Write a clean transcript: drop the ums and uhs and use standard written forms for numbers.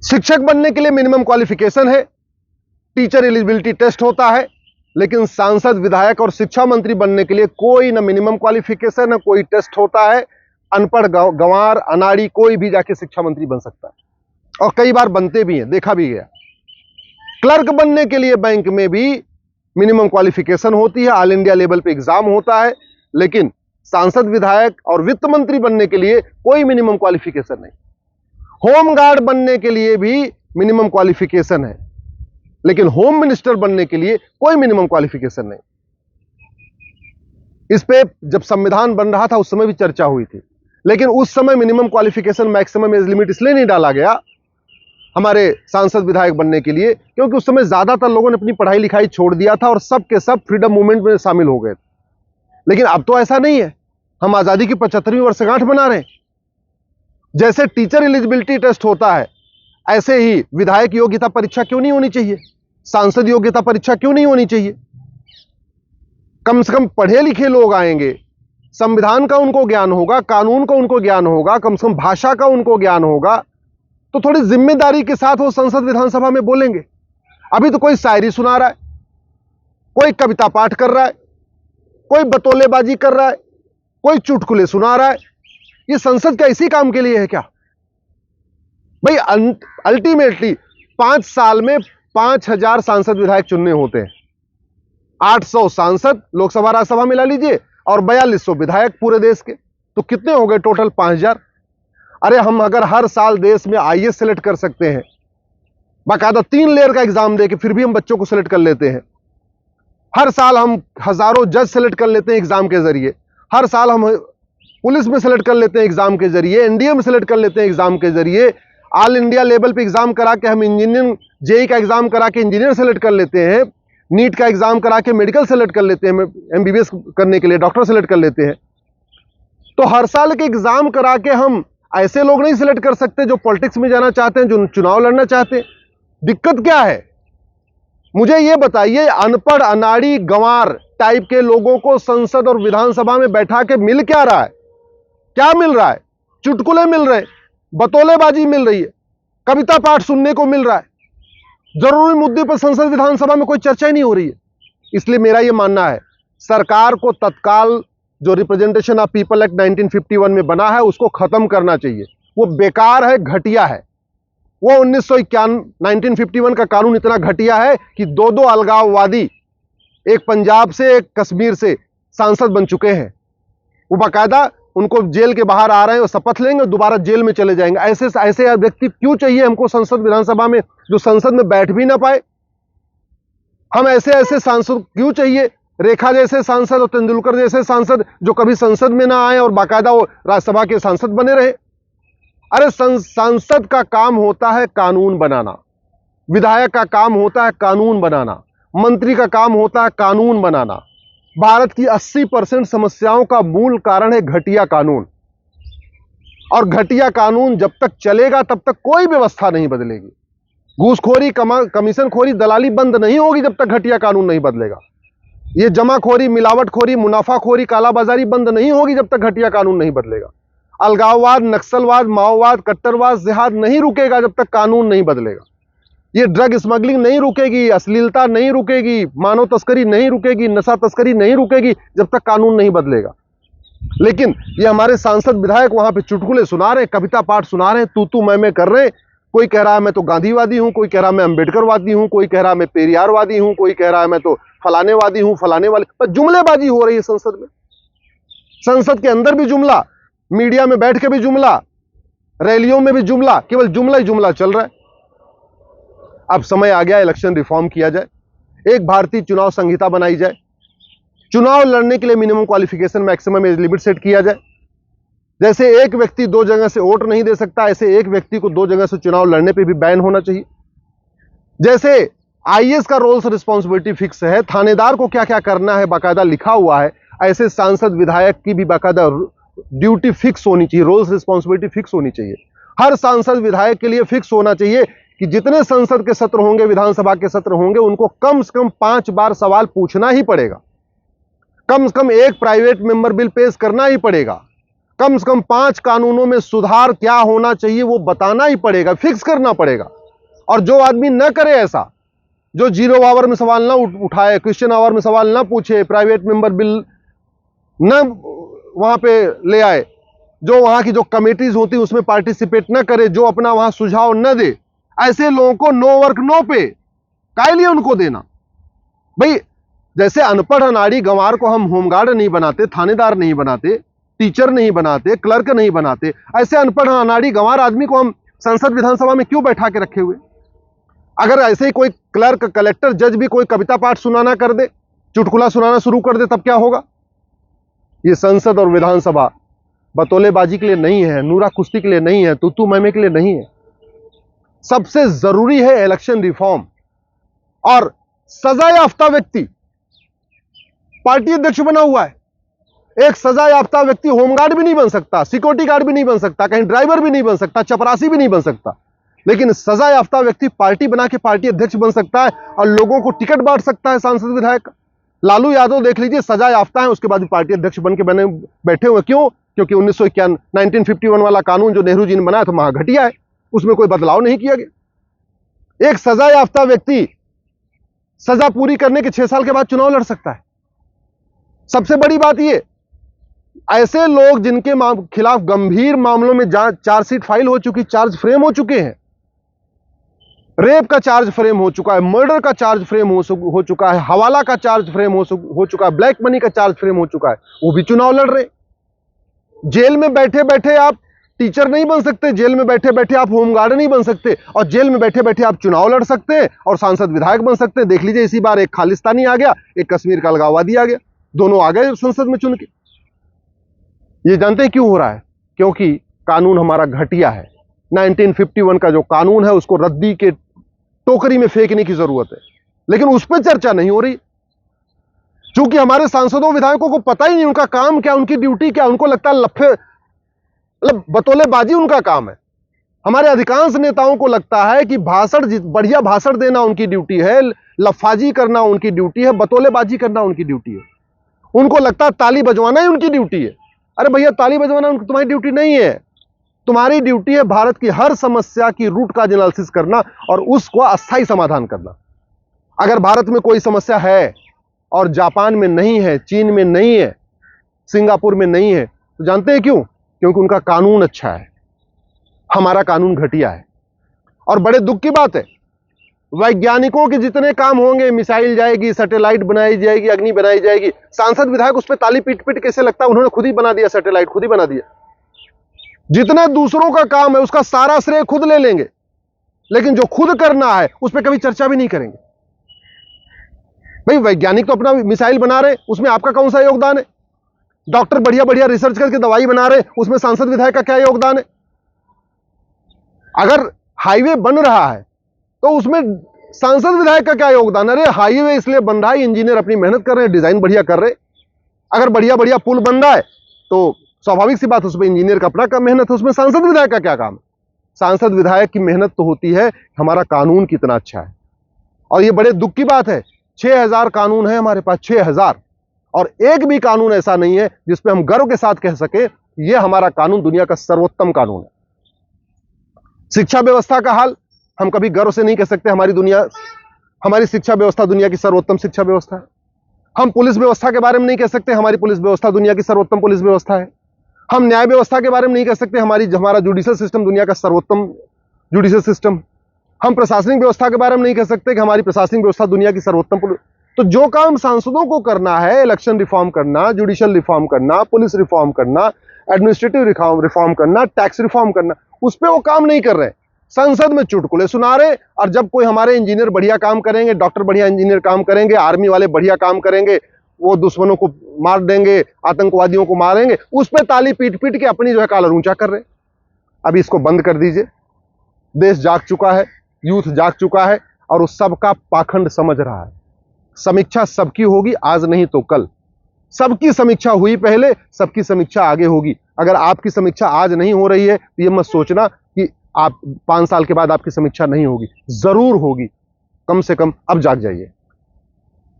शिक्षक बनने के लिए मिनिमम क्वालिफिकेशन है, टीचर एलिजिबिलिटी टेस्ट होता है, लेकिन सांसद, विधायक और शिक्षा मंत्री बनने के लिए कोई न मिनिमम क्वालिफिकेशन न कोई टेस्ट होता है। अनपढ़, गंवार, अनाड़ी कोई भी जाके शिक्षा मंत्री बन सकता है, और कई बार बनते भी हैं, देखा भी गया। क्लर्क बनने के लिए बैंक में भी मिनिमम क्वालिफिकेशन होती है, ऑल इंडिया लेवल पे एग्जाम होता है, लेकिन सांसद, विधायक और वित्त मंत्री बनने के लिए कोई मिनिमम क्वालिफिकेशन नहीं। होम गार्ड बनने के लिए भी मिनिमम क्वालिफिकेशन है, लेकिन होम मिनिस्टर बनने के लिए कोई मिनिमम क्वालिफिकेशन नहीं। इस पे जब संविधान बन रहा था उस समय भी चर्चा हुई थी, लेकिन उस समय minimum qualification, maximum age limit इसलिए नहीं डाला गया हमारे सांसद, विधायक बनने के लिए, क्योंकि उस समय ज्यादातर लोगों ने अपनी पढ़ाई लिखाई छोड़ दिया था और सब के सब फ्रीडम मूवमेंट में शामिल हो गए। लेकिन अब तो ऐसा नहीं है, हम आजादी की 75वीं वर्षगांठ मना रहे हैं। जैसे टीचर एलिजिबिलिटी टेस्ट होता है, ऐसे ही विधायक योग्यता परीक्षा क्यों नहीं होनी चाहिए, सांसद योग्यता परीक्षा क्यों नहीं होनी चाहिए। कम से कम पढ़े लिखे लोग आएंगे, संविधान का उनको ज्ञान होगा, कानून का उनको ज्ञान होगा, कम से कम भाषा का उनको ज्ञान होगा, तो थोड़ी जिम्मेदारी के साथ वो संसद, विधानसभा में बोलेंगे। अभी तो कोई शायरी सुना रहा है, कोई कविता पाठ कर रहा है, कोई बतौलेबाजी कर रहा है, कोई चुटकुले सुना रहा है। ये संसद क्या इसी काम के लिए है क्या भाई? अल्टीमेटली 5 साल में 5000 सांसद, विधायक चुनने होते हैं। 800 सांसद लोकसभा, राज्यसभा मिला लीजिए, और 4200 विधायक पूरे देश के, तो कितने हो गए टोटल? 5000। अरे हम अगर हर साल देश में आईएएस सेलेक्ट कर सकते हैं, बाकायदा 3 लेयर का एग्जाम दे के, फिर भी हम बच्चों को सेलेक्ट कर लेते हैं। हर साल हम हजारों जज सेलेक्ट कर लेते हैं एग्जाम के जरिए, हर साल हम पुलिस में सेलेक्ट कर लेते हैं एग्जाम के जरिए, एनडीए में सेलेक्ट कर लेते हैं एग्जाम के जरिए, ऑल इंडिया लेवल पे एग्जाम करा के हम इंजीनियरिंग, जेई का एग्जाम करा के इंजीनियर सेलेक्ट कर लेते हैं, नीट का एग्जाम करा के मेडिकल सेलेक्ट कर लेते हैं, एमबीबीएस करने के लिए डॉक्टर सेलेक्ट कर लेते हैं। तो हर साल के एग्जाम करा के हम ऐसे लोग नहीं सिलेक्ट कर सकते जो पॉलिटिक्स में जाना चाहते हैं, जो चुनाव लड़ना चाहते हैं। दिक्कत क्या है मुझे ये बताइए? अनपढ़, अनाड़ी, गंवार टाइप के लोगों को संसद और विधानसभा में बैठा के मिल क्या रहा है? क्या मिल रहा है? चुटकुले मिल रहे, बतौलेबाजी मिल रही है, कविता पाठ सुनने को मिल रहा है। जरूरी मुद्दे पर संसद, विधानसभा में कोई चर्चा ही नहीं हो रही है। इसलिए मेरा यह मानना है, सरकार को तत्काल जो रिप्रेजेंटेशन ऑफ पीपल एक्ट 1951 में बना है उसको खत्म करना चाहिए। वो बेकार है, घटिया है। वो 1951 का कानून इतना घटिया है कि 2 अलगाववादी, एक पंजाब से एक कश्मीर से सांसद बन चुके हैं। वो बाकायदा उनको जेल के बाहर आ रहे हैं, वो शपथ लेंगे, दोबारा जेल में चले जाएंगे। ऐसे व्यक्ति क्यों चाहिए हमको संसद, विधानसभा में, जो संसद में बैठ भी ना पाए? हम ऐसे सांसद क्यों चाहिए? रेखा जैसे सांसद और तेंदुलकर जैसे सांसद जो कभी संसद में ना आए और बाकायदा वो राज्यसभा के सांसद बने रहे। अरे सांसद का काम होता है कानून बनाना, विधायक का काम होता है कानून बनाना, मंत्री का काम होता है कानून बनाना। भारत की 80% समस्याओं का मूल कारण है घटिया कानून, और घटिया कानून जब तक चलेगा तब तक कोई व्यवस्था नहीं बदलेगी। घूसखोरी, कमीशनखोरी, दलाली बंद नहीं होगी जब तक घटिया कानून नहीं बदलेगा। ये जमाखोरी, मिलावटखोरी, मुनाफाखोरी, कालाबाजारी बंद नहीं होगी जब तक घटिया कानून नहीं बदलेगा। अलगाववाद, नक्सलवाद, माओवाद, कट्टरवाद, जिहाद नहीं रुकेगा जब तक कानून नहीं बदलेगा। ये ड्रग स्मगलिंग नहीं रुकेगी, अश्लीलता नहीं रुकेगी, मानव तस्करी नहीं रुकेगी, नशा तस्करी नहीं रुकेगी जब तक कानून नहीं बदलेगा। लेकिन ये हमारे सांसद, विधायक वहां पे चुटकुले सुना रहे हैं, कविता पाठ सुना रहे हैं, तू मैं कर रहे हैं। कोई कह रहा है मैं तो गांधीवादी हूं, कोई कह रहा है मैं अंबेडकरवादी हूं, कोई कह रहा है मैं पेरियारवादी हूं, कोई कह रहा है मैं तो फलानेवादी हूं, फलाने वाले, पर जुमलेबाजी हो रही है संसद में। संसद के अंदर भी जुमला, मीडिया में बैठ के भी जुमला, रैलियों में भी जुमला, केवल जुमला ही जुमला चल रहा है। अब समय आ गया इलेक्शन रिफॉर्म किया जाए, एक भारतीय चुनाव संहिता बनाई जाए, चुनाव लड़ने के लिए minimum qualification, maximum age limit set किया जाए। जैसे एक व्यक्ति 2 जगह से वोट नहीं दे सकता, ऐसे एक व्यक्ति को 2 जगह से चुनाव लड़ने पे भी बैन होना चाहिए। जैसे आईएएस का रोल्स रिस्पॉन्सिबिलिटी फिक्स है, थानेदार को क्या क्या करना है बाकायदा लिखा हुआ है, ऐसे सांसद, विधायक की भी बाकायदा ड्यूटी फिक्स होनी चाहिए, रोल्स रिस्पॉन्सिबिलिटी फिक्स होनी चाहिए। हर सांसद, विधायक के लिए फिक्स होना चाहिए कि जितने संसद के सत्र होंगे, विधानसभा के सत्र होंगे, उनको कम से कम 5 बार सवाल पूछना ही पड़ेगा, कम से कम एक प्राइवेट मेंबर बिल पेश करना ही पड़ेगा, कम से कम 5 कानूनों में सुधार क्या होना चाहिए वो बताना ही पड़ेगा, फिक्स करना पड़ेगा। और जो आदमी न करे ऐसा, जो 0 आवर में सवाल ना उठाए, क्वेश्चन आवर में सवाल ना पूछे, प्राइवेट मेंबर बिल न वहां पे ले आए, जो वहां की जो कमेटीज होती है उसमें पार्टिसिपेट न करे, जो अपना वहां सुझाव न दे, ऐसे लोगों को नो वर्क नो पे काहे लिए उनको देना? भाई जैसे अनपढ़ अनाड़ी गंवार को हम होमगार्ड नहीं बनाते, थानेदार नहीं बनाते, टीचर नहीं बनाते, क्लर्क नहीं बनाते, ऐसे अनपढ़ अनाड़ी गंवार आदमी को हम संसद विधानसभा में क्यों बैठा के रखे हुए? अगर ऐसे ही कोई क्लर्क, कलेक्टर, जज भी कोई कविता पाठ सुनाना कर दे, चुटकुला सुनाना शुरू कर दे, तब क्या होगा? ये संसद और विधानसभा बतौलेबाजी के लिए नहीं है, नूरा कुश्ती के लिए नहीं है, तू मैमे के लिए नहीं है। सबसे जरूरी है इलेक्शन रिफॉर्म। और सजा याफ्ता व्यक्ति पार्टी अध्यक्ष बना हुआ है। एक सजा याफ्ता व्यक्ति होमगार्ड भी नहीं बन सकता, सिक्योरिटी गार्ड भी नहीं बन सकता, कहीं ड्राइवर भी नहीं बन सकता, चपरासी भी नहीं बन सकता, लेकिन सजा याफ्ता व्यक्ति पार्टी बना के पार्टी अध्यक्ष बन सकता है और लोगों को टिकट बांट सकता है। सांसद विधायक लालू यादव देख लीजिए, सजा याफ्ता है, उसके बाद भी पार्टी अध्यक्ष बन के बैठे हुए। क्यों? क्योंकि 1951 वाला कानून जो नेहरू जी ने बनाया था महाघटिया है, उसमें कोई बदलाव नहीं किया गया। एक सजा याफ्ता व्यक्ति सजा पूरी करने के 6 साल के बाद चुनाव लड़ सकता है। सबसे बड़ी बात यह, ऐसे लोग जिनके खिलाफ गंभीर मामलों में चार्जशीट फाइल हो चुकी, चार्ज फ्रेम हो चुके हैं, रेप का चार्ज फ्रेम हो चुका है, मर्डर का चार्ज फ्रेम हो चुका है, हवाला का चार्ज फ्रेम हो चुका है, ब्लैक मनी का चार्ज फ्रेम हो चुका है, वो भी चुनाव लड़ रहे। जेल में बैठे बैठे आप टीचर नहीं बन सकते, जेल में बैठे बैठे आप होमगार्ड नहीं बन सकते, और जेल में बैठे बैठे आप चुनाव लड़ सकते हैं और सांसद विधायक बन सकते हैं। देख लीजिए, इसी बार एक खालिस्तानी आ गया, एक कश्मीर का अलगाववादी आ गया, दोनों आ गए संसद में चुन के। ये जानते हैं क्यों हो रहा है? क्योंकि कानून हमारा घटिया है। 1951 का जो कानून है उसको रद्दी के टोकरी में फेंकने की जरूरत है, लेकिन उस पर चर्चा नहीं हो रही, क्योंकि हमारे सांसदों विधायकों को पता ही नहीं उनका काम क्या, उनकी ड्यूटी क्या। उनको लगता है लफे, मतलब बतौलेबाजी उनका काम है। हमारे अधिकांश नेताओं को लगता है कि बढ़िया भाषण देना उनकी ड्यूटी है, लफाजी करना उनकी ड्यूटी है, बतौलेबाजी करना उनकी ड्यूटी है। उनको लगता है ताली बजवाना ही उनकी ड्यूटी है। अरे भैया, ताली बजवाना तुम्हारी ड्यूटी नहीं है। तुम्हारी ड्यूटी है भारत की हर समस्या की रूट का एनालिसिस करना और उसको अस्थायी समाधान करना। अगर भारत में कोई समस्या है और जापान में नहीं है, चीन में नहीं है, सिंगापुर में नहीं है, तो जानते हैं क्यों? क्योंकि उनका कानून अच्छा है, हमारा कानून घटिया है। और बड़े दुख की बात है, वैज्ञानिकों के जितने काम होंगे, मिसाइल जाएगी, सैटेलाइट बनाई जाएगी, अग्नि बनाई जाएगी, सांसद विधायक उस पर ताली पीट पीट कैसे लगता है उन्होंने खुद ही बना दिया, सैटेलाइट खुद ही बना दिया। जितना दूसरों का काम है उसका सारा श्रेय खुद ले लेंगे, लेकिन जो खुद करना है उस पर कभी चर्चा भी नहीं करेंगे। भाई वैज्ञानिक तो अपना मिसाइल बना रहे, उसमें आपका कौन सा योगदान है? डॉक्टर बढ़िया बढ़िया रिसर्च करके दवाई बना रहे, उसमें सांसद विधायक का क्या योगदान है? अगर हाईवे बन रहा है तो उसमें सांसद विधायक का क्या योगदान? अरे हाईवे इसलिए बन रहा है, इंजीनियर अपनी मेहनत कर रहे हैं, डिजाइन बढ़िया कर रहे। अगर बढ़िया बढ़िया पुल बन रहा है तो स्वाभाविक सी बात, उसमें इंजीनियर का अपना मेहनत है, उसमें सांसद विधायक का क्या काम है? सांसद विधायक की मेहनत तो होती है हमारा कानून कितना अच्छा है। और ये बड़े दुख की बात है, 6000 कानून है हमारे पास, 6000, और एक भी कानून ऐसा नहीं है जिसपे हम गर्व के साथ कह सके ये हमारा कानून दुनिया का सर्वोत्तम कानून है। शिक्षा व्यवस्था का हाल हम कभी गर्व से नहीं कह सकते हमारी शिक्षा व्यवस्था दुनिया की सर्वोत्तम शिक्षा व्यवस्था है। हम पुलिस व्यवस्था के बारे में नहीं कह सकते हमारी पुलिस व्यवस्था दुनिया की सर्वोत्तम पुलिस व्यवस्था है। हम न्याय व्यवस्था के बारे में नहीं कह सकते हमारा जुडिशियल सिस्टम दुनिया का सर्वोत्तम जुडिशियल सिस्टम। हम प्रशासनिक व्यवस्था के बारे में नहीं कह सकते कि हमारी प्रशासनिक व्यवस्था दुनिया की सर्वोत्तम। तो जो काम सांसदों को करना है, इलेक्शन रिफॉर्म करना, जुडिशियल रिफॉर्म करना, पुलिस रिफॉर्म करना, एडमिनिस्ट्रेटिव रिफॉर्म करना, टैक्स रिफॉर्म करना, उस पर वो काम नहीं कर रहे। संसद में चुटकुले सुना रहे, और जब कोई हमारे इंजीनियर बढ़िया काम करेंगे, डॉक्टर बढ़िया इंजीनियर काम करेंगे, आर्मी वाले बढ़िया काम करेंगे, वो दुश्मनों को मार देंगे, आतंकवादियों को मारेंगे, उस पर ताली पीट पीट के अपनी जो है कालर ऊंचा कर रहे। अब इसको बंद कर दीजिए। देश जाग चुका है, यूथ जाग चुका है और वो सबका पाखंड समझ रहा है। समीक्षा सबकी होगी, आज नहीं तो कल। सबकी समीक्षा हुई पहले, सबकी समीक्षा आगे होगी। अगर आपकी समीक्षा आज नहीं हो रही है तो ये मत सोचना कि आप 5 साल के बाद आपकी समीक्षा नहीं होगी, जरूर होगी। कम से कम अब जाग जाइए।